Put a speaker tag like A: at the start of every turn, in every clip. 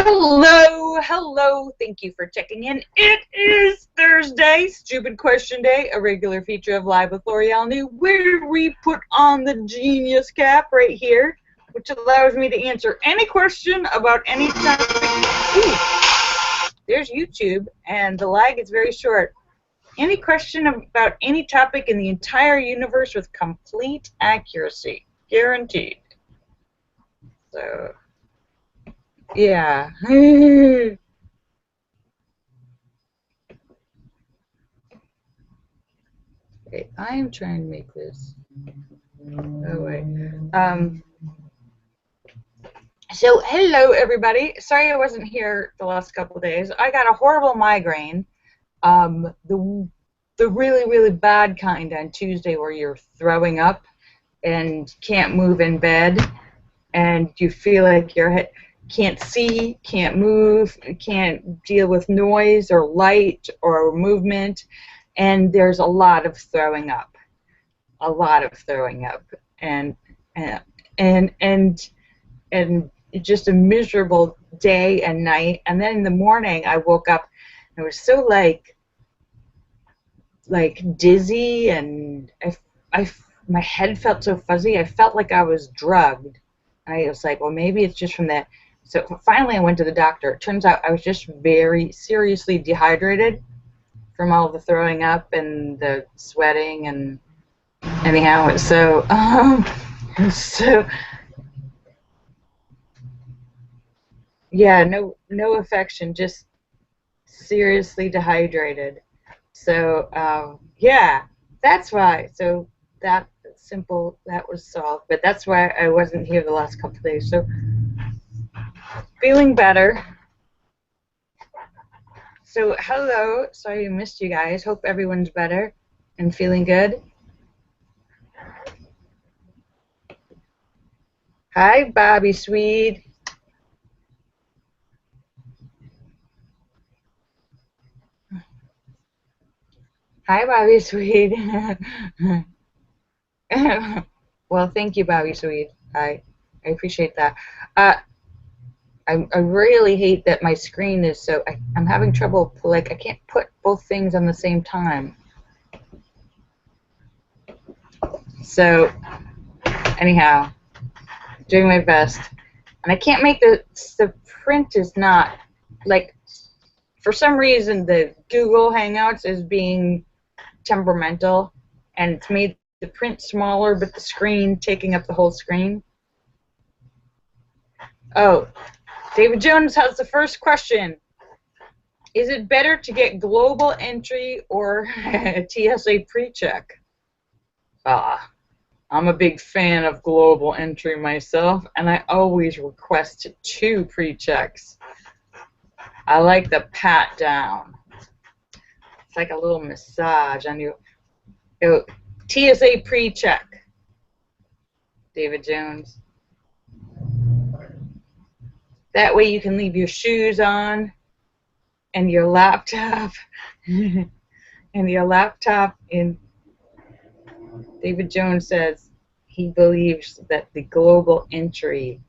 A: Hello, hello. Thank you for checking in. It is Thursday, Stupid Question Day, a regular feature of Live with Lorielle New, where we put on the genius cap right here, which allows me to answer any question about any topic. Ooh, there's YouTube, and the lag is very short. Any question about any topic in the entire universe with complete accuracy, guaranteed. So, yeah. Okay, I am trying to make this. Oh wait. So hello everybody. Sorry I wasn't here the last couple of days. I got a horrible migraine. The really bad kind on Tuesday where you're throwing up and can't move in bed and you feel like your head can't see, can't move, can't deal with noise or light or movement, and there's a lot of throwing up. And and just a miserable day and night. And then in the morning I woke up and I was so like dizzy, and my head felt so fuzzy. I felt like I was drugged. I was like, well, maybe it's just from that. So finally I went to the doctor. It turns out I was just very seriously dehydrated from all the throwing up and the sweating, and anyhow, so yeah, no affection, just seriously dehydrated. So yeah, that's why. So that simple, that was solved. But that's why I wasn't here the last couple of days. So feeling better. So hello, sorry I missed you guys. Hope everyone's better and feeling good. Hi, Bobby Swede. Hi, Bobby Swede. Well, thank you, Bobby Swede. I appreciate that. I really hate that my screen is so. I'm having trouble. Like, I can't put both things on the same time. So, anyhow, doing my best, and I can't make the print is not like, for some reason the Google Hangouts is being temperamental, and it's made the print smaller, but the screen taking up the whole screen. Oh, David Jones has the first question. Is it better to get global entry or TSA pre-check? I'm a big fan of global entry myself, and I always request 2 pre-checks. I like the pat down. It's like a little massage on you. TSA pre-check. David Jones. That way you can leave your shoes on and your laptop in. David Jones says he believes that the global entry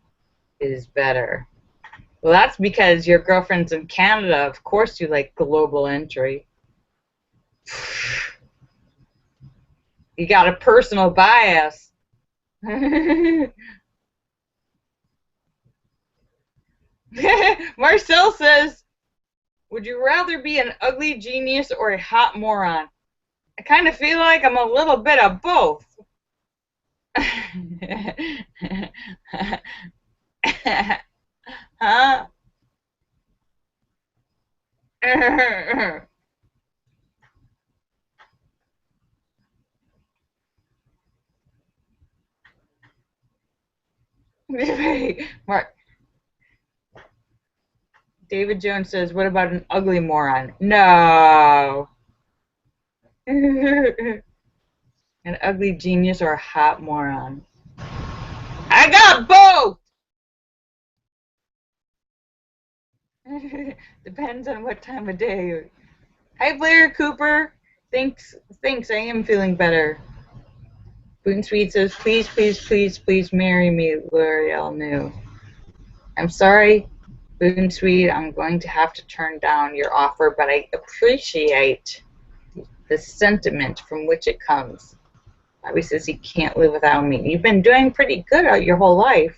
A: is better. Well, that's because your girlfriend's in Canada. Of course you like global entry. You got a personal bias. Marcel says, would you rather be an ugly genius or a hot moron? I kind of feel like I'm a little bit of both. Huh? Mark. David Jones says, what about an ugly moron? No. An ugly genius or a hot moron? I got both! Depends on what time of day. Hi, Blair Cooper. Thanks. I am feeling better. Boone Sweet says, please marry me, Lorielle New. I'm sorry. Boon Sweet, I'm going to have to turn down your offer, but I appreciate the sentiment from which it comes. Bobby says he can't live without me. You've been doing pretty good your whole life.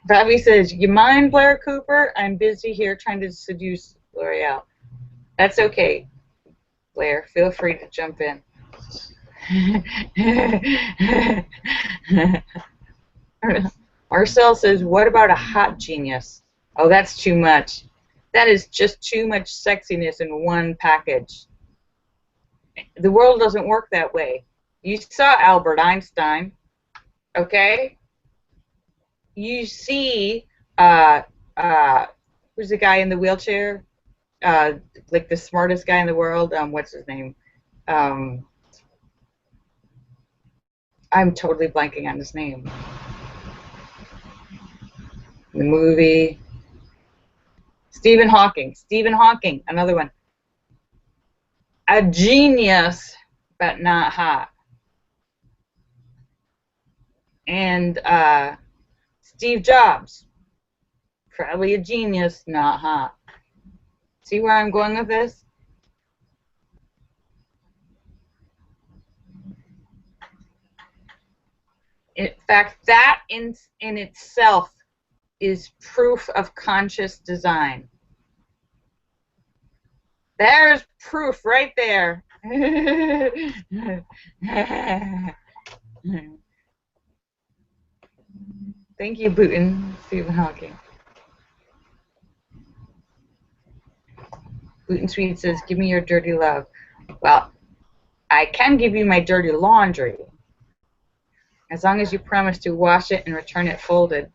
A: Bobby says, you mind, Blair Cooper? I'm busy here trying to seduce Lorielle. That's okay, Blair. Feel free to jump in. Marcel says, what about a hot genius? Oh, that's too much. That is just too much sexiness in one package. The world doesn't work that way. You saw Albert Einstein, okay? You see, who's the guy in the wheelchair? Like the smartest guy in the world. What's his name? I'm totally blanking on his name. The movie. Stephen Hawking. Stephen Hawking, another one. A genius, but not hot. And Steve Jobs. Probably a genius, not hot. See where I'm going with this? In fact, that in itself is proof of conscious design. There's proof right there. Thank you, Booten, Stephen Hawking. Booten Sweet says, give me your dirty love. Well, I can give you my dirty laundry, as long as you promise to wash it and return it folded.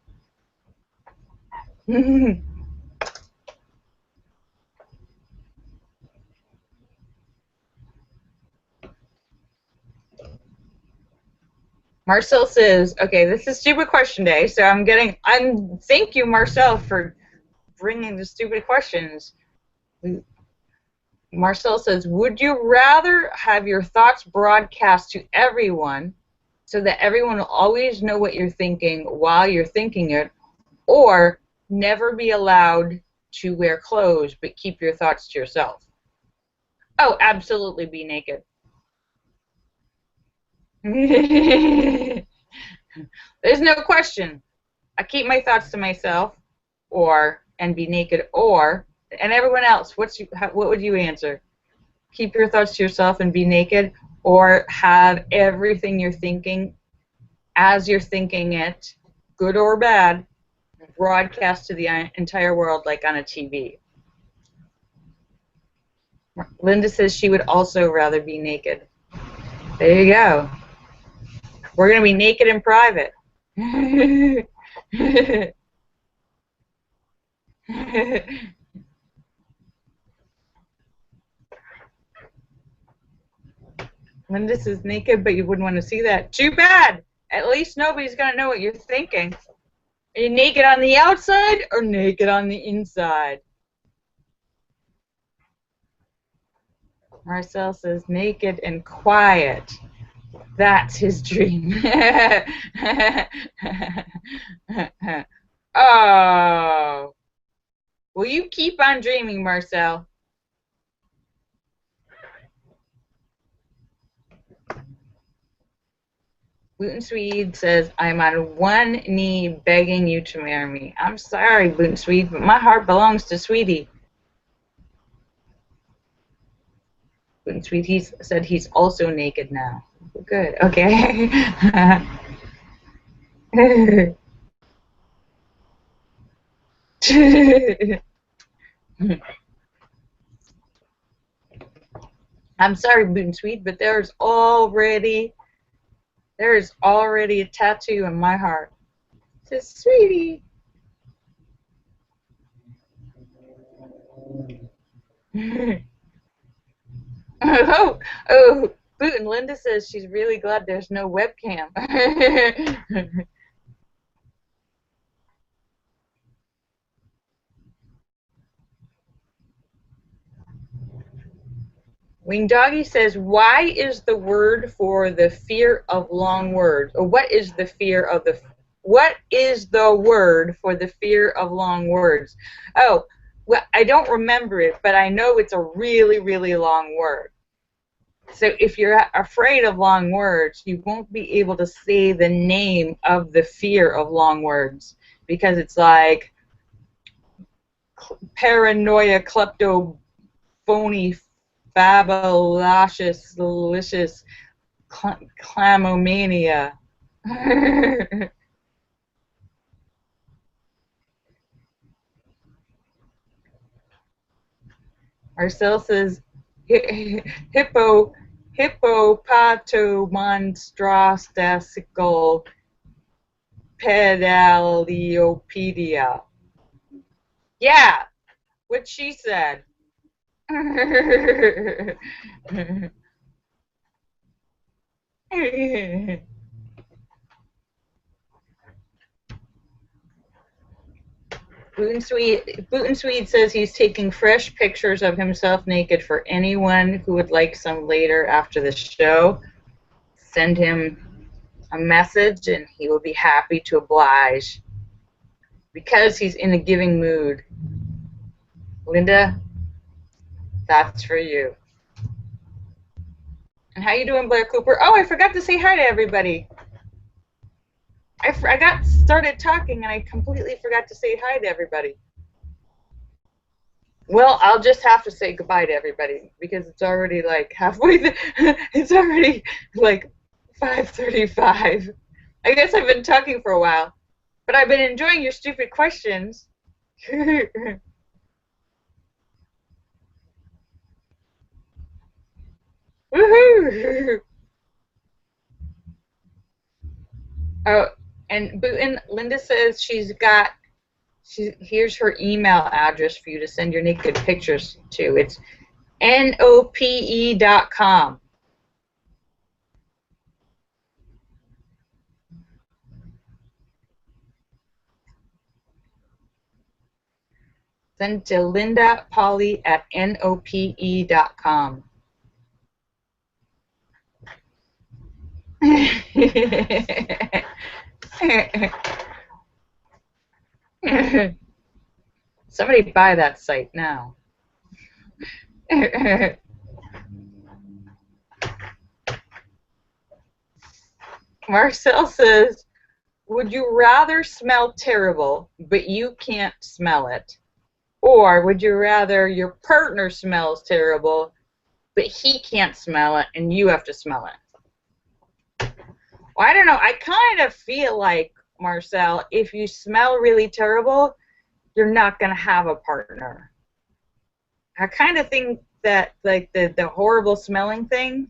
A: Marcel says, okay, this is stupid question day, so thank you, Marcel, for bringing the stupid questions. Marcel says, would you rather have your thoughts broadcast to everyone so that everyone will always know what you're thinking while you're thinking it, or never be allowed to wear clothes but keep your thoughts to yourself? Oh, absolutely be naked. There's no question. I keep my thoughts to myself, and be naked, and everyone else. What would you answer? Keep your thoughts to yourself and be naked, or have everything you're thinking, as you're thinking it, good or bad, broadcast to the entire world like on a TV. Linda says she would also rather be naked. There you go. We're going to be naked in private. Linda says naked, but you wouldn't want to see that. Too bad. At least nobody's going to know what you're thinking. Are you naked on the outside or naked on the inside? Marcel says naked and quiet. That's his dream. Oh. Will you keep on dreaming, Marcel? Gluten Swede says, I'm on one knee begging you to marry me. I'm sorry, Gluten Swede, but my heart belongs to Sweetie. Gluten Swede, he said he's also naked now. Good, okay. I'm sorry, Gluten Swede, but there's already a tattoo in my heart. It says, Sweetie. Oh, Boot, Linda says she's really glad there's no webcam. Wing Doggy says, why is the word for the fear of long words, or what is the fear of the What is the word for the fear of long words? Oh, well, I don't remember it, but I know it's a really, really long word. So if you're afraid of long words, you won't be able to say the name of the fear of long words, because it's like paranoia, kleptophony, fabulous, delicious, clamomania. Marcel says hippopotomonstrosical pedaliopedia. Yeah, what she said. Boot Swede says he's taking fresh pictures of himself naked for anyone who would like some later after the show. Send him a message and he will be happy to oblige because he's in a giving mood. Linda, that's for you. And how you doing, Blair Cooper? Oh, I forgot to say hi to everybody. I got started talking and I completely forgot to say hi to everybody. Well, I'll just have to say goodbye to everybody because it's already like halfway. It's already like 5:35. I guess I've been talking for a while, but I've been enjoying your stupid questions. Woohoo! Oh, and Linda says here's her email address for you to send your naked pictures to. It's nope.com. Send to Linda Polly at nope.com. Somebody buy that site now. Marcel says, would you rather smell terrible, but you can't smell it? Or would you rather your partner smells terrible, but he can't smell it and you have to smell it? Well, I don't know. I kind of feel like, Marcel, if you smell really terrible, you're not going to have a partner. I kind of think that, like, the horrible smelling thing,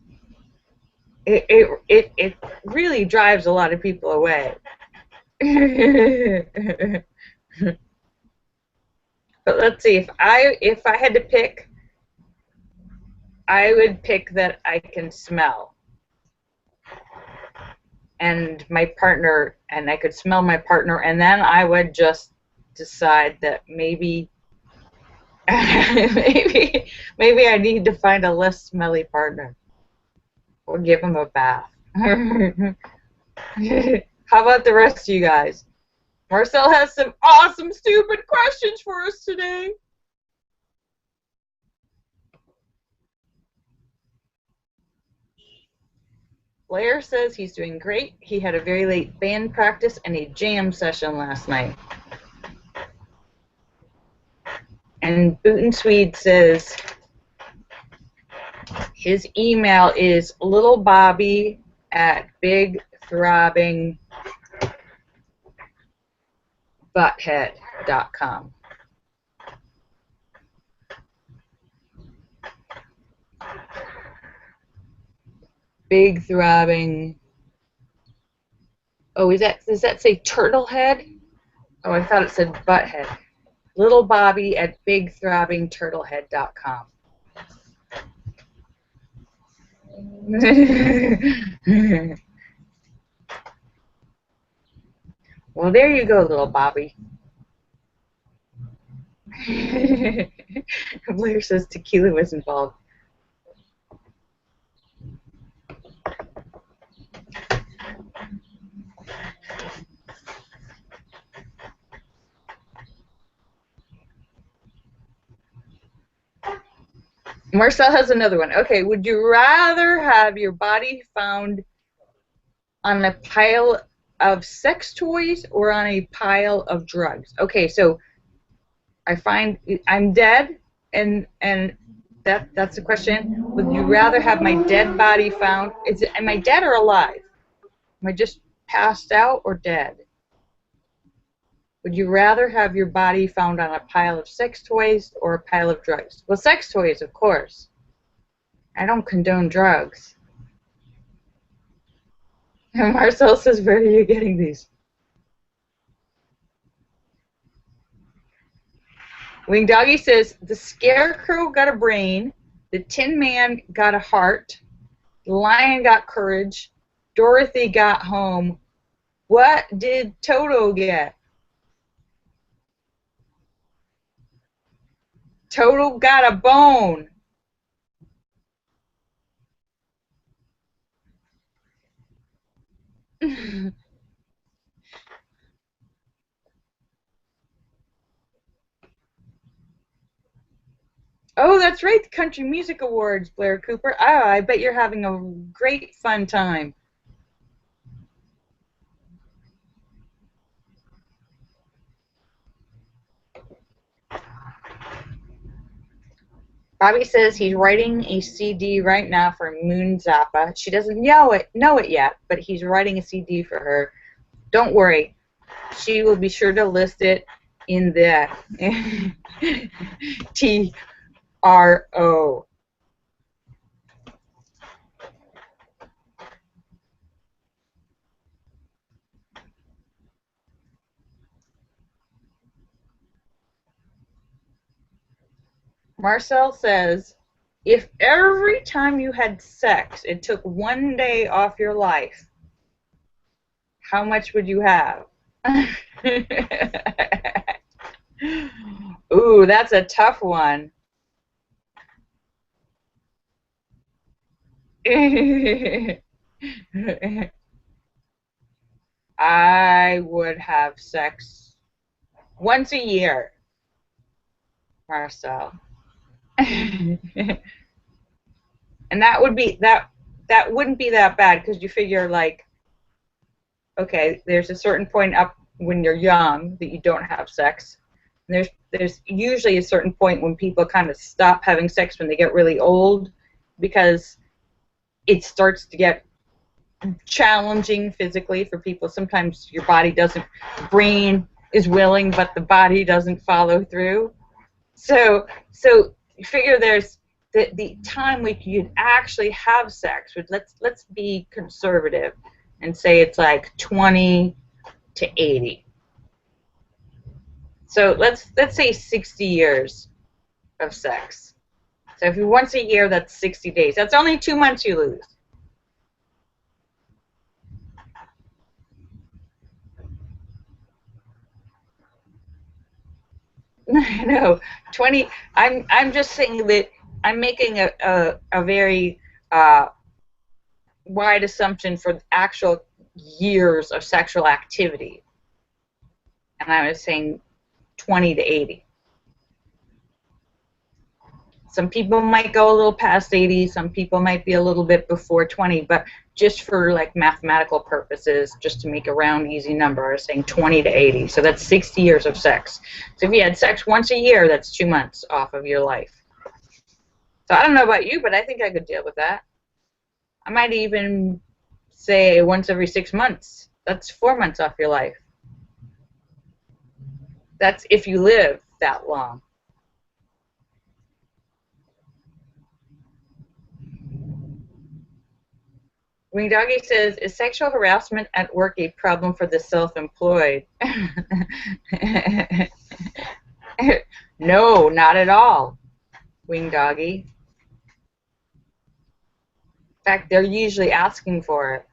A: it really drives a lot of people away. But let's see, if I had to pick, I would pick that I can smell. And my partner, and I could smell my partner, and then I would just decide that maybe maybe I need to find a less smelly partner. Or give him a bath. How about the rest of you guys? Marcel has some awesome stupid questions for us today. Blair says he's doing great. He had a very late band practice and a jam session last night. And Boot Swede says his email is littlebobby@bigthrobbingbutthead.com. Big throbbing. Oh, does that say turtle head? Oh, I thought it said butthead. littlebobby@bigthrobbingturtlehead.com. Well, there you go, little Bobby. Blair says tequila was involved. Marcel has another one. Okay, would you rather have your body found on a pile of sex toys or on a pile of drugs? Okay, so I find I'm dead, and that's the question. Would you rather have my dead body found? Am I dead or alive? Am I just passed out or dead? Would you rather have your body found on a pile of sex toys or a pile of drugs? Well, sex toys, of course. I don't condone drugs. And Marcel says, where are you getting these? Wing Doggy says, the Scarecrow got a brain, the Tin Man got a heart, the Lion got courage, Dorothy got home. What did Toto get? Toto got a bone. Oh, that's right, the Country Music Awards, Blair Cooper. Oh, I bet you're having a great fun time. Bobby says he's writing a CD right now for Moon Zappa. She doesn't know it yet, but he's writing a CD for her. Don't worry. She will be sure to list it in the TRO. Marcel says, if every time you had sex it took 1 day off your life, how much would you have? Ooh, that's a tough one. I would have sex once a year, Marcel. And that wouldn't be that bad, because you figure, like, okay, there's a certain point up when you're young that you don't have sex. And there's usually a certain point when people kind of stop having sex when they get really old, because it starts to get challenging physically for people. Sometimes your body doesn't, brain is willing, but the body doesn't follow through. So you figure there's the time we could actually have sex. Let's be conservative and say it's like 20 to 80. So let's say 60 years of sex. So if you once a year, that's 60 days. That's only 2 months you lose. No, 20. I'm just saying that I'm making a very wide assumption for actual years of sexual activity, and I was saying 20 to 80. Some people might go a little past 80. Some people might be a little bit before 20. But just for like mathematical purposes, just to make a round, easy number, I was saying 20 to 80. So that's 60 years of sex. So if you had sex once a year, that's 2 months off of your life. So I don't know about you, but I think I could deal with that. I might even say once every 6 months. That's 4 months off your life. That's if you live that long. Wing Doggy says, is sexual harassment at work a problem for the self-employed? No, not at all, Wing Doggy. In fact, they're usually asking for it.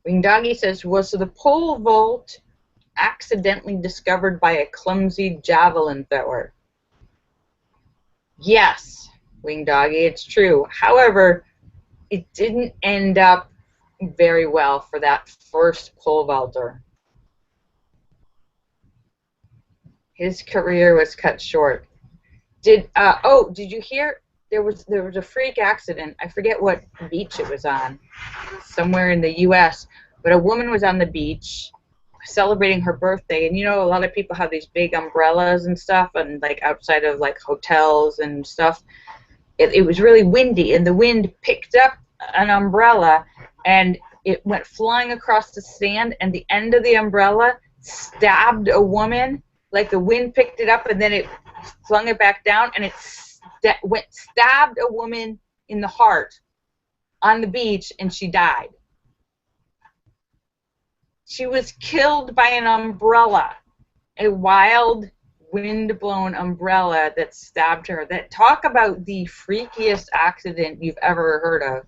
A: Wing Doggy says, was the pole vault accidentally discovered by a clumsy javelin thrower? Yes, Wing Doggy, it's true. However, it didn't end up very well for that first pole vaulter. His career was cut short. Did you hear there was a freak accident? I forget what beach it was on, somewhere in the U.S. But a woman was on the beach celebrating her birthday, and you know a lot of people have these big umbrellas and stuff, and like outside of like hotels and stuff. It was really windy, and the wind picked up an umbrella, and it went flying across the sand, and the end of the umbrella stabbed a woman. Like the wind picked it up, and then it flung it back down, and it stabbed a woman in the heart on the beach, and she died. She was killed by an umbrella, a wild, wind-blown umbrella that stabbed her. That talk about the freakiest accident you've ever heard of.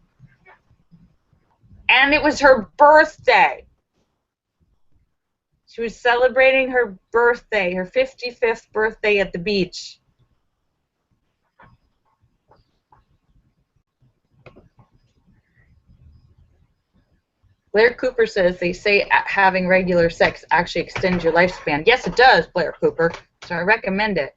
A: And it was her birthday. She was celebrating her birthday, her 55th birthday at the beach. Blair Cooper says they say having regular sex actually extends your lifespan. Yes, it does, Blair Cooper, so I recommend it.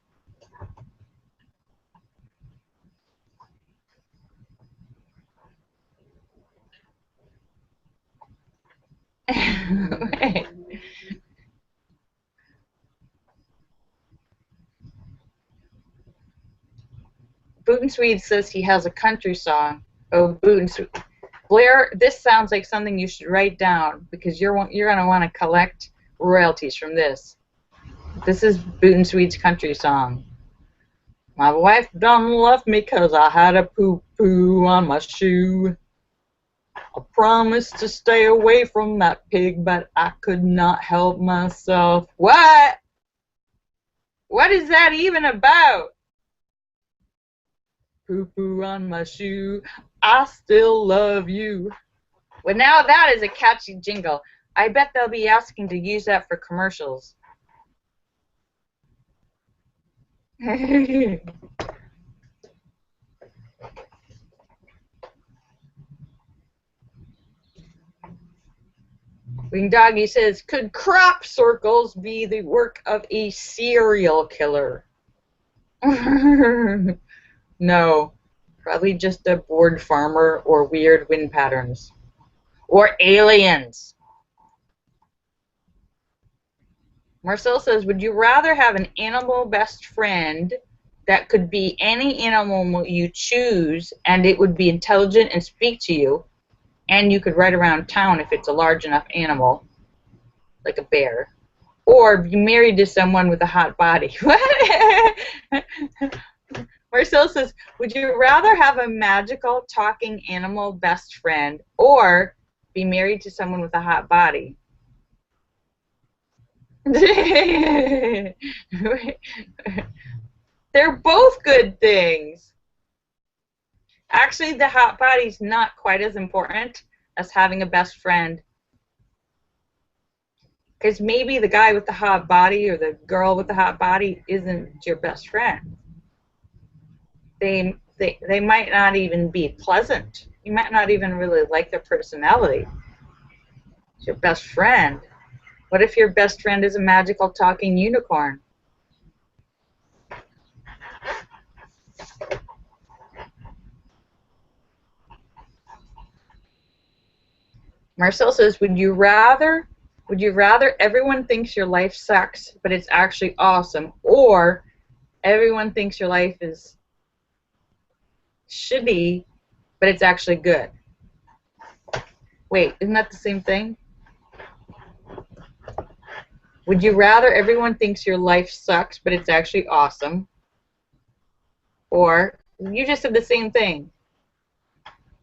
A: Boot and Swede says he has a country song. Oh, Boot and Swede. Blair, this sounds like something you should write down because you're going to want to collect royalties from this. This is Boot and Swede's country song. My wife done left me 'cause I had a poo-poo on my shoe. I promised to stay away from that pig, but I could not help myself. What? What is that even about? Poo-poo on my shoe, I still love you. Well, now that is a catchy jingle. I bet they'll be asking to use that for commercials. Wing Doggy says, could crop circles be the work of a serial killer? No, probably just a bored farmer or weird wind patterns. Or aliens. Marcel says, would you rather have an animal best friend that could be any animal you choose and it would be intelligent and speak to you, and you could ride around town if it's a large enough animal, like a bear, or be married to someone with a hot body? What? Marcel says, would you rather have a magical talking animal best friend or be married to someone with a hot body? They're both good things. Actually, the hot body's not quite as important as having a best friend. Because maybe the guy with the hot body or the girl with the hot body isn't your best friend. They might not even be pleasant. You might not even really like their personality. It's your best friend. What if your best friend is a magical talking unicorn? Marcel says, would you rather everyone thinks your life sucks, but it's actually awesome, or everyone thinks your life is shitty, but it's actually good? Wait, isn't that the same thing? Would you rather everyone thinks your life sucks, but it's actually awesome? Or, you just said the same thing.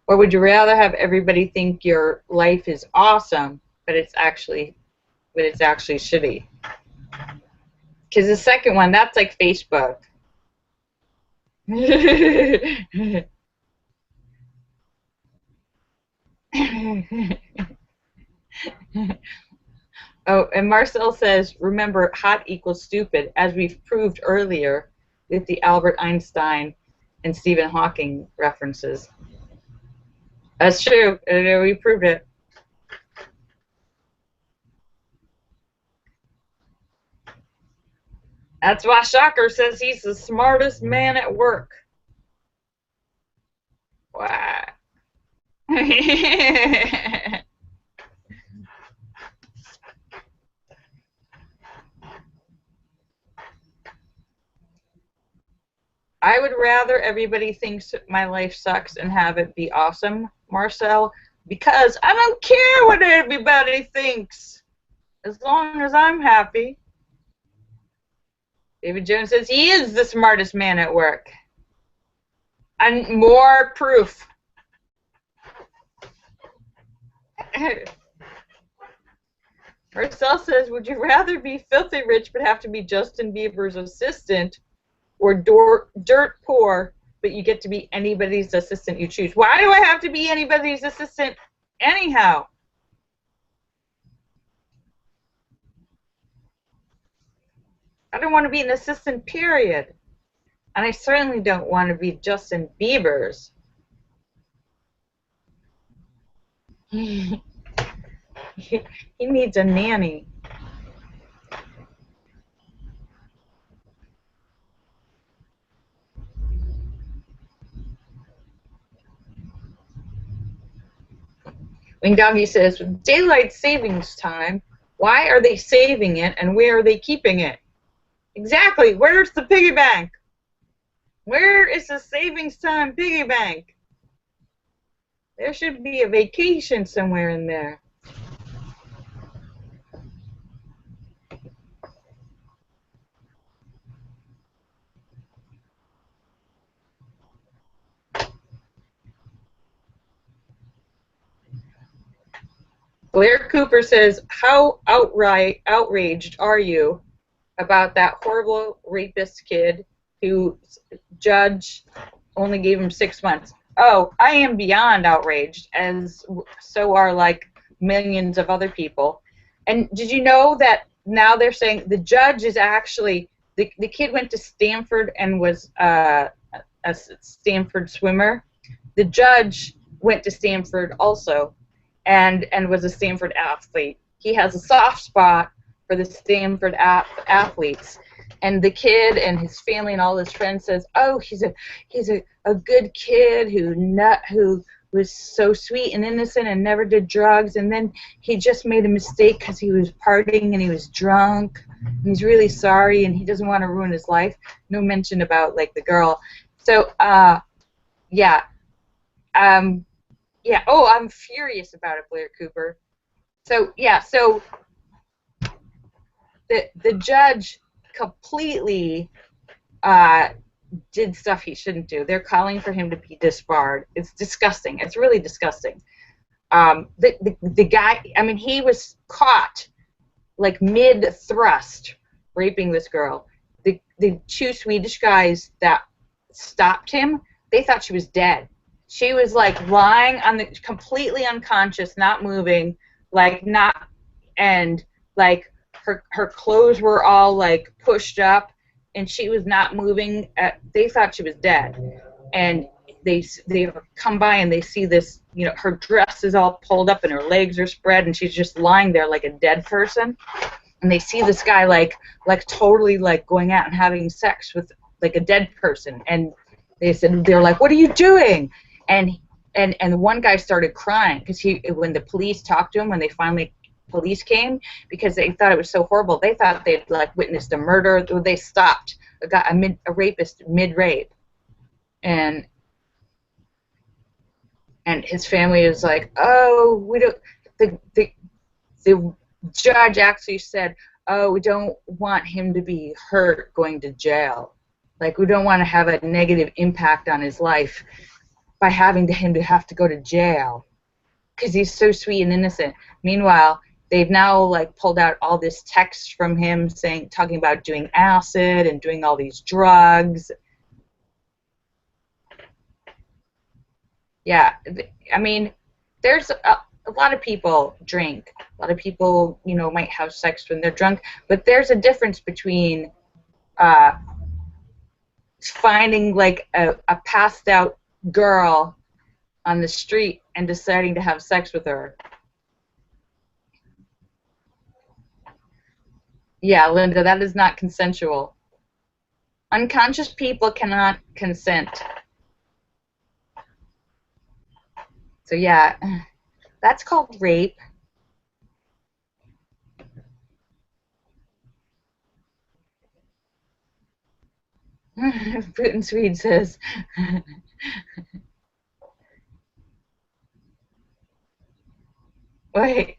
A: Or would you rather have everybody think your life is awesome, but it's actually shitty? Because the second one, that's like Facebook. Oh, and Marcel says, remember, hot equals stupid, as we've proved earlier with the Albert Einstein and Stephen Hawking references. That's true. We proved it. That's why Shocker says he's the smartest man at work. Why? I would rather everybody thinks my life sucks and have it be awesome, Marcel, because I don't care what everybody thinks as long as I'm happy. David Jones says he is the smartest man at work. And more proof. Marcel says, would you rather be filthy rich but have to be Justin Bieber's assistant, or dirt poor but you get to be anybody's assistant you choose? Why do I have to be anybody's assistant anyhow? I don't want to be an assistant, period. And I certainly don't want to be Justin Bieber's. He needs a nanny. Wing Doggy says, with daylight savings time, why are they saving it and where are they keeping it? Exactly. Where's the piggy bank? Where is the savings time piggy bank? There should be a vacation somewhere in there. Blair Cooper says, how outraged are you about that horrible rapist kid whose judge only gave him 6 months? Oh, I am beyond outraged, as so are like millions of other people. And did you know that now they're saying the judge is actually, the kid went to Stanford and was a Stanford swimmer. The judge went to Stanford also and was a Stanford athlete. He has a soft spot for the Stanford athletes. And the kid and his family and all his friends says, oh, he's a good kid who was so sweet and innocent and never did drugs, and then he just made a mistake because he was partying and he was drunk, and he's really sorry and he doesn't want to ruin his life. No mention about like the girl. So yeah. Yeah, oh, I'm furious about it, Blair Cooper. So yeah, so the judge completely did stuff he shouldn't do. They're calling for him to be disbarred. It's disgusting. It's really disgusting. The guy, I mean, he was caught like mid-thrust raping this girl. The two Swedish guys that stopped him, they thought she was dead. She was like lying on the, completely unconscious, not moving, like not, and like her clothes were all like pushed up, and she was not moving. They thought she was dead, and they come by and they see this, you know, her dress is all pulled up and her legs are spread, and she's just lying there like a dead person. And they see this guy like totally like going out and having sex with like a dead person, and they're like, what are you doing? And one guy started crying because when the police talked to him, when they finally police came, because they thought it was so horrible, they thought they'd like witnessed a murder. They stopped a rapist mid-rape, and his family is like, oh, we don't. The judge actually said, oh, we don't want him to be hurt going to jail. Like, we don't want to have a negative impact on his life by having him to have to go to jail because he's so sweet and innocent. Meanwhile, they've now like pulled out all this text from him talking about doing acid and doing all these drugs. Yeah, I mean, there's a lot of people drink. A lot of people, you know, might have sex when they're drunk, but there's a difference between finding like a passed out girl on the street and deciding to have sex with her. Yeah, Linda, that is not consensual. Unconscious people cannot consent. So yeah, that's called rape. Putin Swede says. Wait.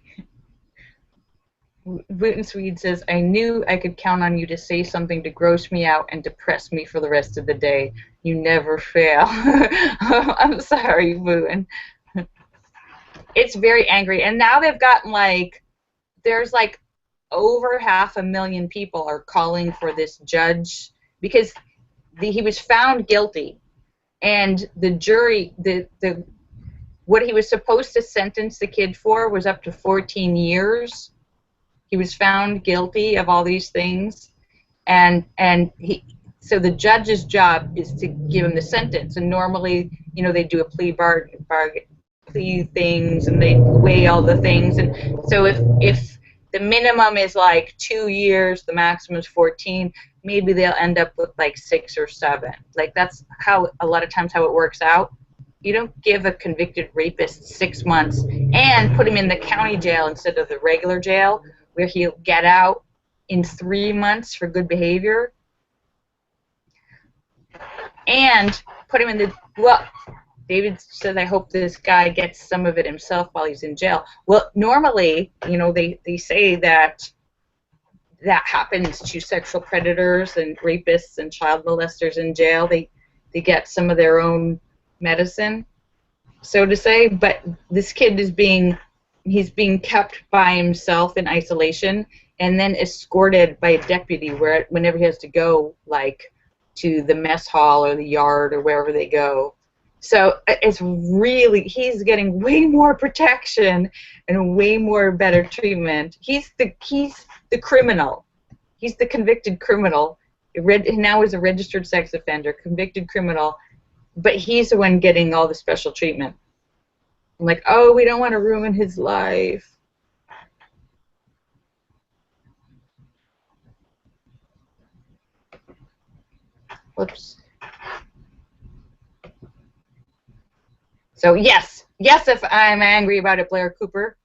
A: Putin Swede says, I knew I could count on you to say something to gross me out and depress me for the rest of the day. You never fail. I'm sorry, Putin. It's very angry. And now they've gotten like, there's like over 500,000 people are calling for this judge because he was found guilty, and the jury, the what he was supposed to sentence the kid for was up to 14 years. He was found guilty of all these things, and so the judge's job is to give him the sentence. And normally, you know, they do a plea things, and they weigh all the things. And so if the minimum is like 2 years, the maximum is 14, maybe they'll end up with like 6 or 7. Like that's how a lot of times how it works out. You don't give a convicted rapist 6 months and put him in the county jail instead of the regular jail where he'll get out in 3 months for good behavior, and put him in the, well, David said, I hope this guy gets some of it himself while he's in jail. Well, normally, you know, they say that happens to sexual predators and rapists and child molesters in jail. They get some of their own medicine, so to say. But this kid is he's being kept by himself in isolation and then escorted by a deputy whenever he has to go, like to the mess hall or the yard or wherever they go. So it's really, he's getting way more protection and way more better treatment. He's the criminal. He's the convicted criminal. Now he's a registered sex offender, convicted criminal, but he's the one getting all the special treatment. I'm like, oh, we don't want to ruin his life. Whoops. So yes, if I'm angry about it, Blair Cooper.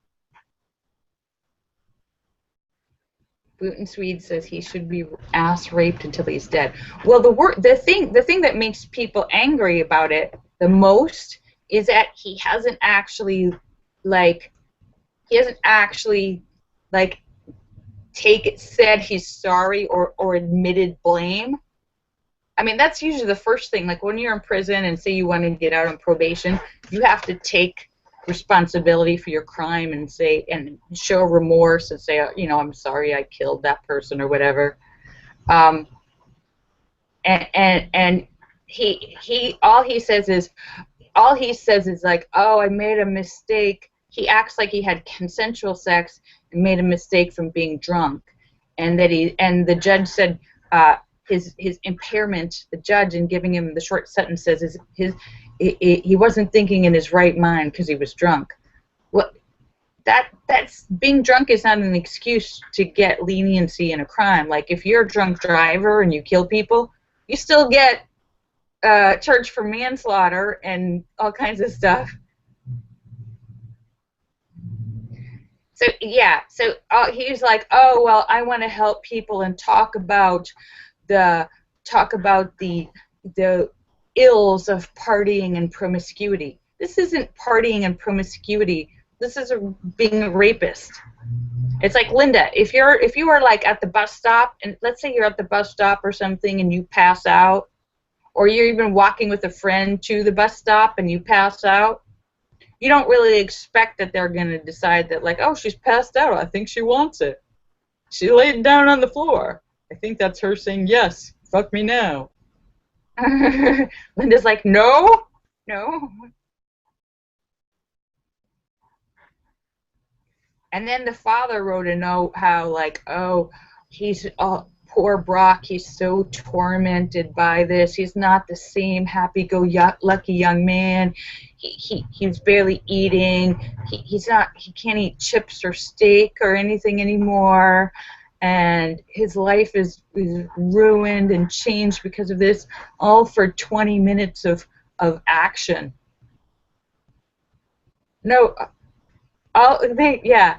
A: Putin Swede says he should be ass raped until he's dead. Well, the thing that makes people angry about it the most is that he hasn't actually said he's sorry or admitted blame. I mean, that's usually the first thing. Like when you're in prison and say you want to get out on probation, you have to take responsibility for your crime and show remorse and say, you know, I'm sorry I killed that person or whatever. And all he says is like, oh, I made a mistake. He acts like he had consensual sex and made a mistake from being drunk, and the judge said his impairment, the judge, in giving him the short sentence, says he wasn't thinking in his right mind because he was drunk. Well, that's being drunk is not an excuse to get leniency in a crime. Like if you're a drunk driver and you kill people, you still get charged for manslaughter and all kinds of stuff. So yeah, he's like, oh well, I want to help people and talk about the ills of partying and promiscuity. This isn't partying and promiscuity. This is being a rapist. It's like, Linda, if you are like at the bus stop, and let's say you're at the bus stop or something and you pass out, or you're even walking with a friend to the bus stop and you pass out, you don't really expect that they're going to decide that, like, oh, she's passed out, I think she wants it. She laid down on the floor. I think that's her saying, yes, fuck me now. Linda's like, no. And then the father wrote a note how, like, oh, poor Brock, he's so tormented by this. He's not the same happy-go-lucky young man. He's barely eating. He can't eat chips or steak or anything anymore. and his life is ruined and changed because of this, all for 20 minutes of action. No, yeah.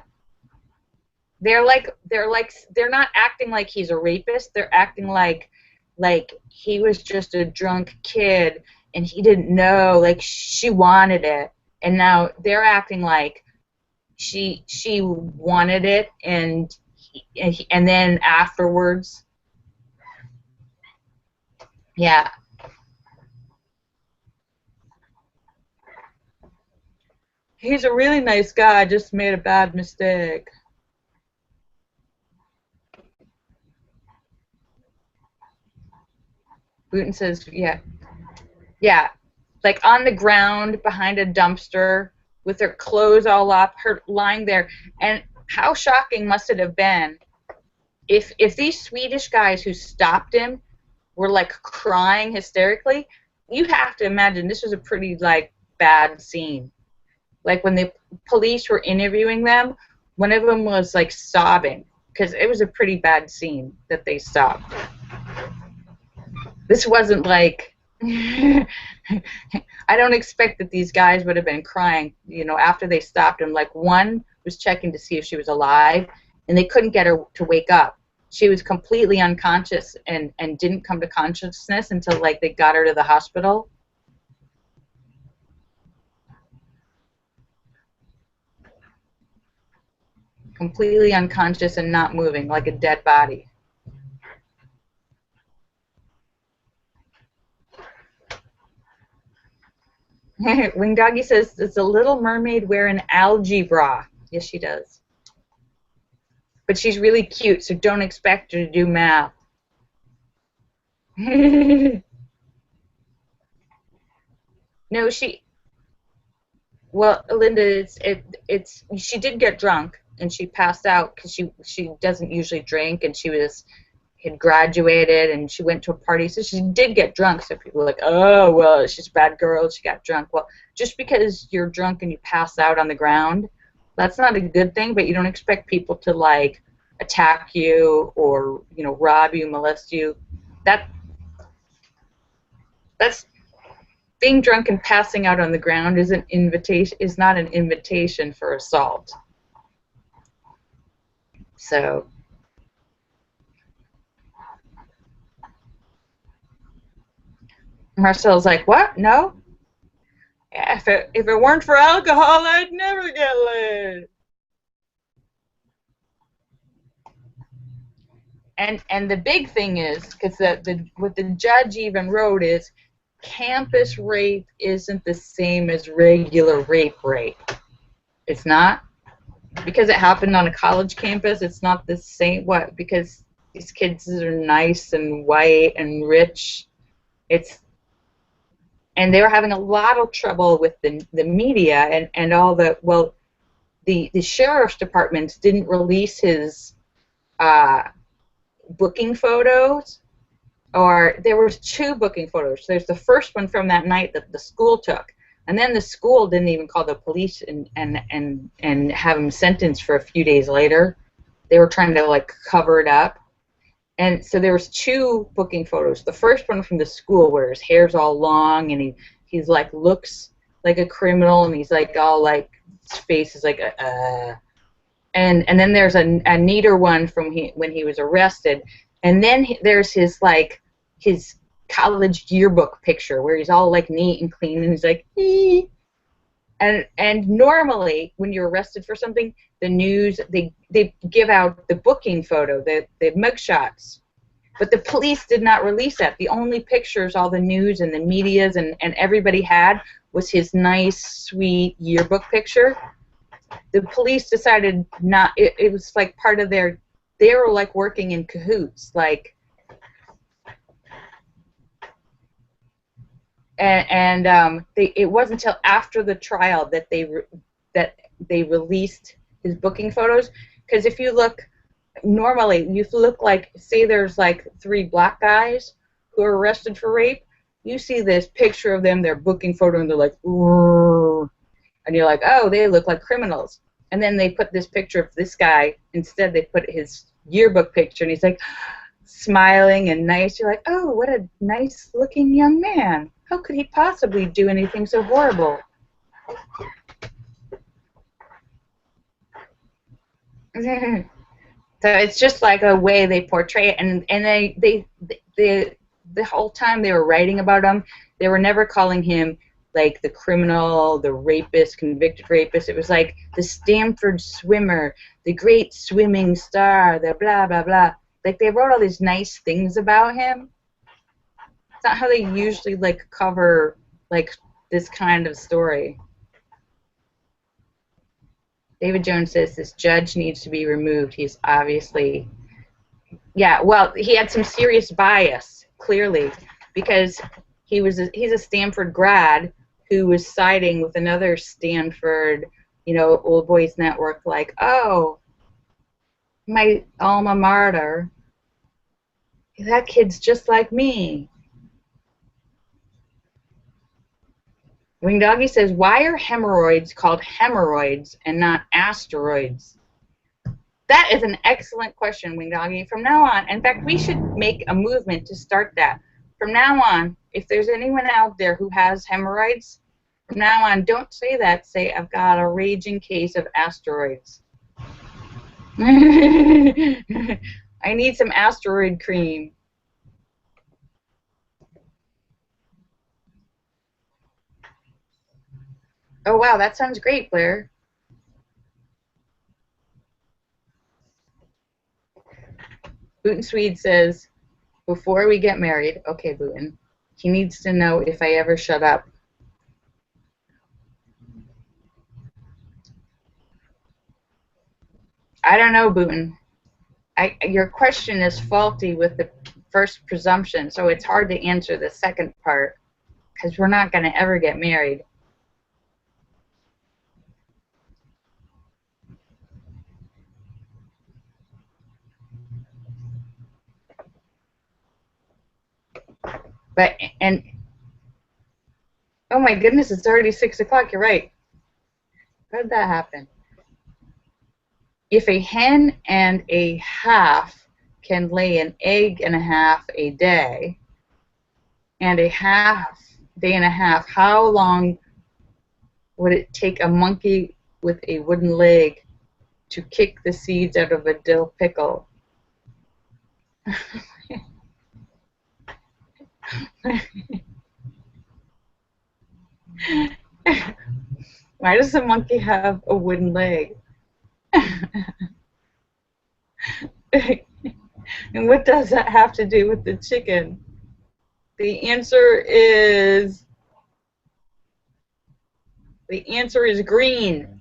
A: They're not acting like he's a rapist. They're acting like he was just a drunk kid and he didn't know, like she wanted it, and now they're acting like she wanted it, and then afterwards, yeah. He's a really nice guy, just made a bad mistake. Booten says, yeah. Yeah. Like on the ground behind a dumpster with her clothes all up, her lying there. And how shocking must it have been if these Swedish guys who stopped him were like crying hysterically? You have to imagine this was a pretty like bad scene. Like when the police were interviewing them, one of them was like sobbing because it was a pretty bad scene that they stopped. This wasn't like I don't expect that these guys would have been crying, you know, after they stopped him. Like one was checking to see if she was alive, and they couldn't get her to wake up. She was completely unconscious and didn't come to consciousness until like they got her to the hospital. Completely unconscious and not moving, like a dead body. Wing Doggy says, does a Little Mermaid wear an algae bra? Yes, she does. But she's really cute, so don't expect her to do math. No, well, Linda, she did get drunk, and she passed out because she doesn't usually drink, and had graduated, and she went to a party, so she did get drunk. So people are like, oh, well, she's a bad girl, she got drunk. Well, just because you're drunk and you pass out on the ground, that's not a good thing, but you don't expect people to, like, attack you or, you know, rob you, molest you. That's being drunk and passing out on the ground is not an invitation for assault. So Marcel's like, what? No? Yeah, if it weren't for alcohol, I'd never get laid. And the big thing is, because what the judge even wrote is, campus rape isn't the same as regular rape. It's not. Because it happened on a college campus, it's not the same. What? Because these kids are nice and white and rich. And they were having a lot of trouble with the media and all the, well, the sheriff's departments didn't release his booking photos, or there was 2 booking photos. There's the first one from that night that the school took, and then the school didn't even call the police and have him sentenced for a few days later. They were trying to like cover it up. And so there was 2 booking photos. The first one from the school where his hair's all long and he's like looks like a criminal, and he's like all like his face is like and then there's a neater one from when he was arrested, and then there's his college yearbook picture where he's all like neat and clean and he's like ee. And normally when you're arrested for something, the news they give out the booking photo, the mugshots, but the police did not release that. The only pictures all the news and the medias and everybody had was his nice sweet yearbook picture. The police decided not. It was like part of they were like working in cahoots, like. It wasn't until after the trial that they released his booking photos. Because if you look, normally you look like, say there's like 3 black guys who are arrested for rape, you see this picture of them, their booking photo, and they're like, ooh, and you're like, oh, they look like criminals. And then they put this picture of this guy, instead they put his yearbook picture, and he's like smiling and nice. You're like, oh, what a nice looking young man. How could he possibly do anything so horrible? So it's just like a way they portray it, and the whole time they were writing about him, they were never calling him like the criminal, the rapist, convicted rapist. It was like the Stanford swimmer, the great swimming star, the blah blah blah. Like they wrote all these nice things about him. It's not how they usually like cover like this kind of story. David Jones says this judge needs to be removed. He's obviously, yeah, well, he had some serious bias, clearly, because he's a Stanford grad who was siding with another Stanford, old boys network, like, oh, my alma mater, that kid's just like me. Wing Doggy says, why are hemorrhoids called hemorrhoids and not asteroids? That is an excellent question, Wing Doggy. From now on, in fact, we should make a movement to start that. From now on, if there's anyone out there who has hemorrhoids, from now on, don't say that. Say, I've got a raging case of asteroids. I need some asteroid cream. Oh, wow, that sounds great, Blair. Booten Swede says, before we get married, okay, Booten, he needs to know if I ever shut up. I don't know, Booten. Your question is faulty with the first presumption, so it's hard to answer the second part, because we're not going to ever get married. And oh my goodness, it's already 6 o'clock. You're right. How did that happen? If a hen and a half can lay an egg and a half a day, and a half day and a half, how long would it take a monkey with a wooden leg to kick the seeds out of a dill pickle? Why does a monkey have a wooden leg? And what does that have to do with the chicken? The answer is green.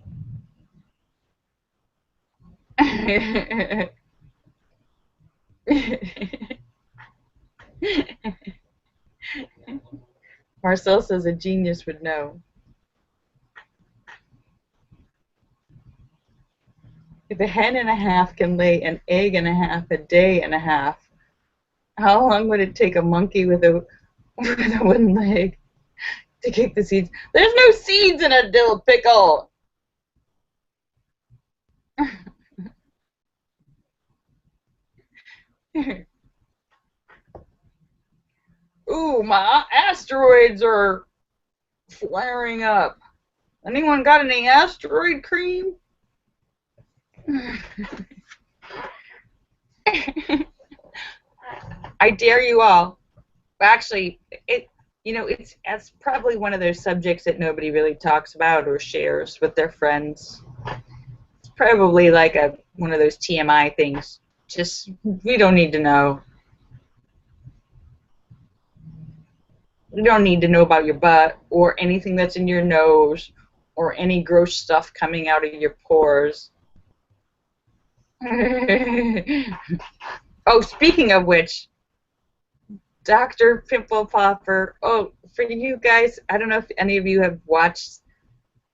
A: Marcel says a genius would know. If a hen and a half can lay an egg and a half a day and a half, how long would it take a monkey with a wooden leg to kick the seeds? There's no seeds in a dill pickle. Ooh, my asteroids are flaring up. Anyone got any asteroid cream? I dare you all. Actually, it's probably one of those subjects that nobody really talks about or shares with their friends. It's probably like one of those TMI things. Just, we don't need to know. You don't need to know about your butt or anything that's in your nose or any gross stuff coming out of your pores. Oh, speaking of which, Dr. Pimple Popper, oh, for you guys, I don't know if any of you have watched,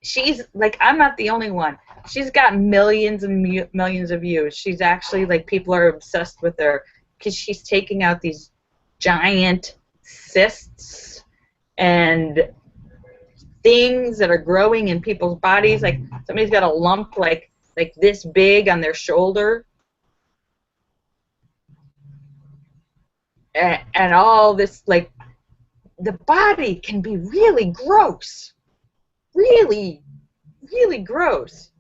A: she's, like, I'm not the only one. She's got millions and millions of views. She's actually, like, people are obsessed with her because she's taking out these giant cysts and things that are growing in people's bodies. Like, somebody's got a lump, like this big on their shoulder. and all this, like, the body can be really gross, really, really gross.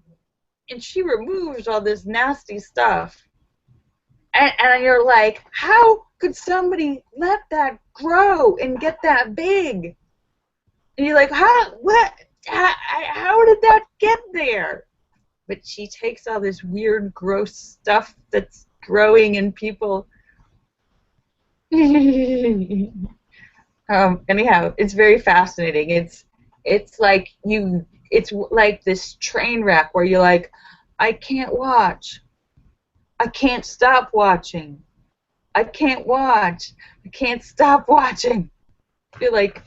A: And she removes all this nasty stuff. And you're like, how could somebody let that grow and get that big? And you're like, how did that get there? But she takes all this weird, gross stuff that's growing in people. Anyhow, it's very fascinating. It's like it's like this train wreck where you're like, I can't watch. I can't stop watching. I can't watch. I can't stop watching. You're like,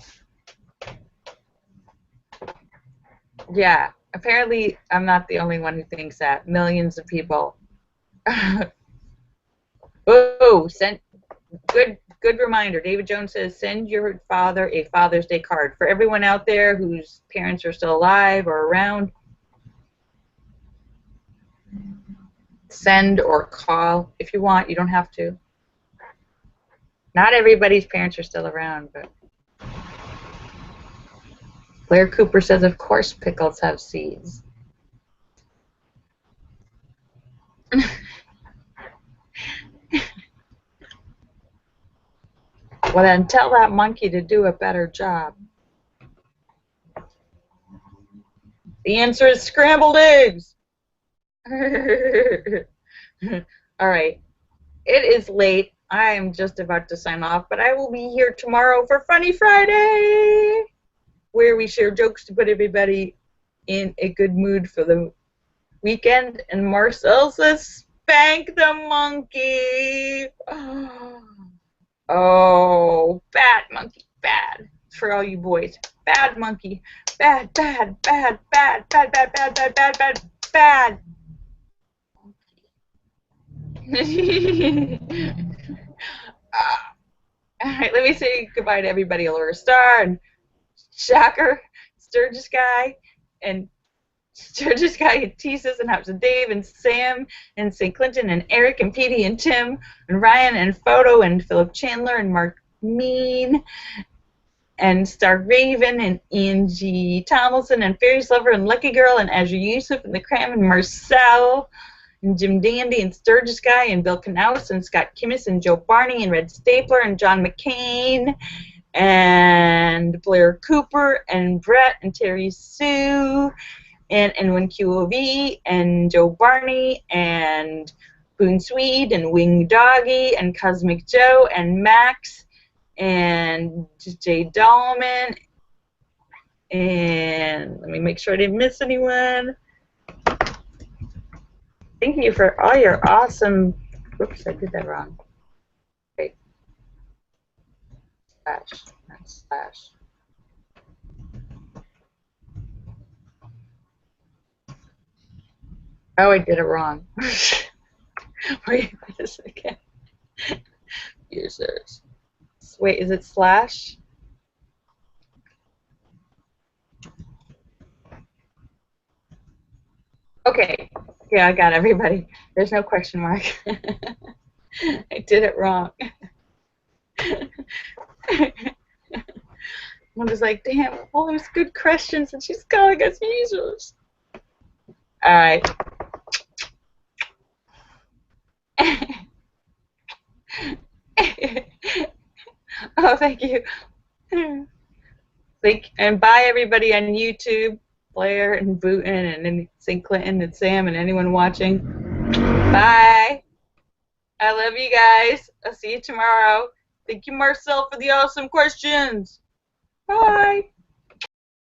A: yeah. Apparently, I'm not the only one who thinks that. Millions of people. Oh, good reminder. David Jones says, send your father a Father's Day card. For everyone out there whose parents are still alive or around, send or call if you want. You don't have to. Not everybody's parents are still around, but Blair Cooper says, of course pickles have seeds. Well, then tell that monkey to do a better job. The answer is scrambled eggs. All right. It is late. I'm just about to sign off, but I will be here tomorrow for Funny Friday, where we share jokes to put everybody in a good mood for the weekend. And Marcel says, spank the monkey. Oh, bad monkey, bad. For all you boys. Bad monkey. Bad, bad, bad, bad, bad, bad, bad, bad, bad, bad, bad. All right, let me say goodbye to everybody. Laura Star and Shocker, Sturgis Guy, and Sturgis Guy and Teasus and Hops and Dave and Sam and St. Clinton and Eric and Petey and Tim and Ryan and Photo and Philip Chandler and Mark Mean and Star Raven and Angie Tomlinson and Fairies Lover and Lucky Girl and Azure Yusuf and the Cram and Marcel and Jim Dandy and Sturgis Guy and Bill Knaus and Scott Kimmis and Joe Barney and Red Stapler and John McCain and Blair Cooper and Brett and Terry Sue and N1 QOV and Joe Barney and Boone Swede and Wing Doggy and Cosmic Joe and Max and Jay Dahlman, and let me make sure I didn't miss anyone. Thank you for all your awesome, oops, I did that wrong. Wait. Slash, not slash. Oh, I did it wrong. Wait a second. Users. Wait, is it slash? Okay. Yeah, I got everybody. There's no question mark. I did it wrong. I'm just like, damn, all those good questions, and she's calling us users. All right. Oh, thank you. And bye, everybody on YouTube. Blair and Booten and St. Clinton and Sam and anyone watching. Bye. I love you guys. I'll see you tomorrow. Thank you, Marcel, for the awesome questions. Bye.